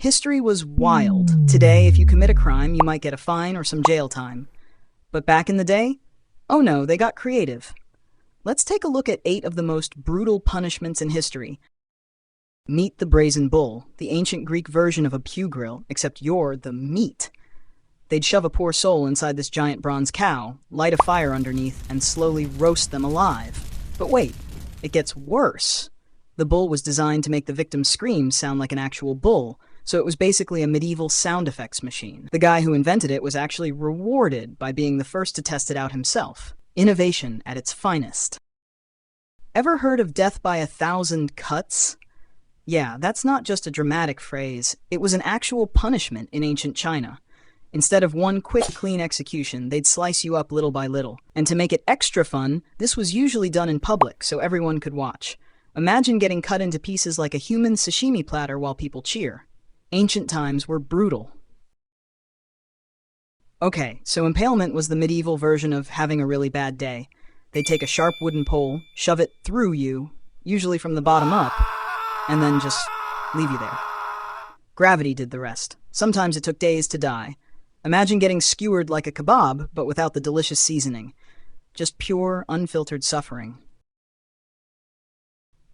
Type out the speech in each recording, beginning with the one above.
History was wild. Today, if you commit a crime, you might get a fine or some jail time. But back in the day, oh no, they got creative. Let's take a look at 8 of the most brutal punishments in history. Meet the brazen bull, the ancient Greek version of a pew grill, except you're the meat. They'd shove a poor soul inside this giant bronze cow, light a fire underneath, and slowly roast them alive. But wait, it gets worse. The bull was designed to make the victim's screams sound like an actual bull, so it was basically a medieval sound effects machine. The guy who invented it was actually rewarded by being the first to test it out himself. Innovation at its finest. Ever heard of death by 1,000 cuts? Yeah, that's not just a dramatic phrase. It was an actual punishment in ancient China. Instead of one quick, clean execution, they'd slice you up little by little. And to make it extra fun, this was usually done in public so everyone could watch. Imagine getting cut into pieces like a human sashimi platter while people cheer. Ancient times were brutal. Okay, so impalement was the medieval version of having a really bad day. They'd take a sharp wooden pole, shove it through you, usually from the bottom up, and then just leave you there. Gravity did the rest. Sometimes it took days to die. Imagine getting skewered like a kebab, but without the delicious seasoning. Just pure, unfiltered suffering.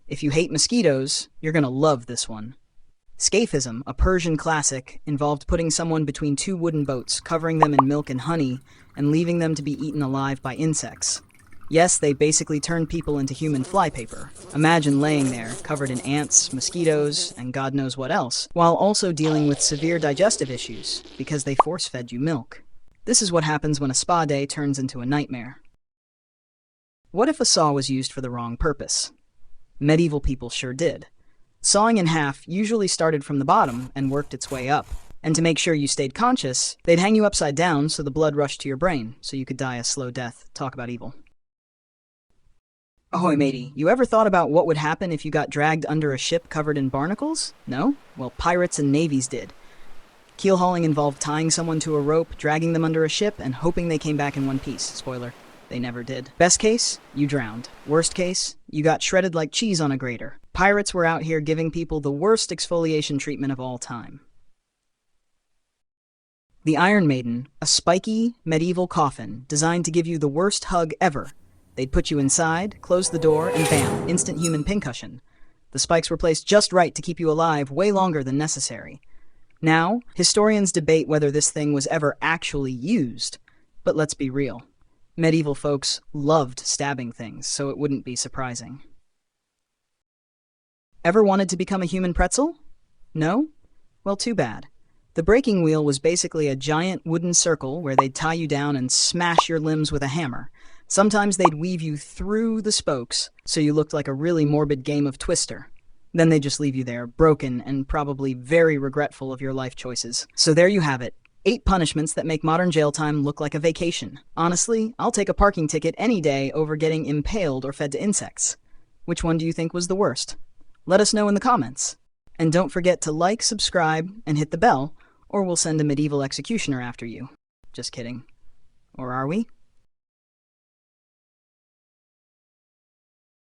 If you hate mosquitoes, you're gonna love this one. Scaphism, a Persian classic, involved putting someone between 2 wooden boats, covering them in milk and honey, and leaving them to be eaten alive by insects. Yes, they basically turned people into human flypaper. Imagine laying there, covered in ants, mosquitoes, and God knows what else, while also dealing with severe digestive issues, because they force-fed you milk. This is what happens when a spa day turns into a nightmare. What if a saw was used for the wrong purpose? Medieval people sure did. Sawing in half usually started from the bottom and worked its way up. And to make sure you stayed conscious, they'd hang you upside down so the blood rushed to your brain, so you could die a slow death. Talk about evil. Ahoy, matey, you ever thought about what would happen if you got dragged under a ship covered in barnacles? No? Well, pirates and navies did. Keel hauling involved tying someone to a rope, dragging them under a ship, and hoping they came back in one piece. Spoiler, they never did. Best case, you drowned. Worst case, you got shredded like cheese on a grater. Pirates were out here giving people the worst exfoliation treatment of all time. The Iron Maiden, a spiky, medieval coffin designed to give you the worst hug ever. They'd put you inside, close the door, and bam, instant human pincushion. The spikes were placed just right to keep you alive way longer than necessary. Now, historians debate whether this thing was ever actually used. But let's be real. Medieval folks loved stabbing things, so it wouldn't be surprising. Ever wanted to become a human pretzel? No? Well, too bad. The breaking wheel was basically a giant wooden circle where they'd tie you down and smash your limbs with a hammer. Sometimes they'd weave you through the spokes, so you looked like a really morbid game of Twister. Then they'd just leave you there, broken and probably very regretful of your life choices. So there you have it. 8 punishments that make modern jail time look like a vacation. Honestly, I'll take a parking ticket any day over getting impaled or fed to insects. Which one do you think was the worst? Let us know in the comments. And don't forget to like, subscribe, and hit the bell, or we'll send a medieval executioner after you. Just kidding. Or are we?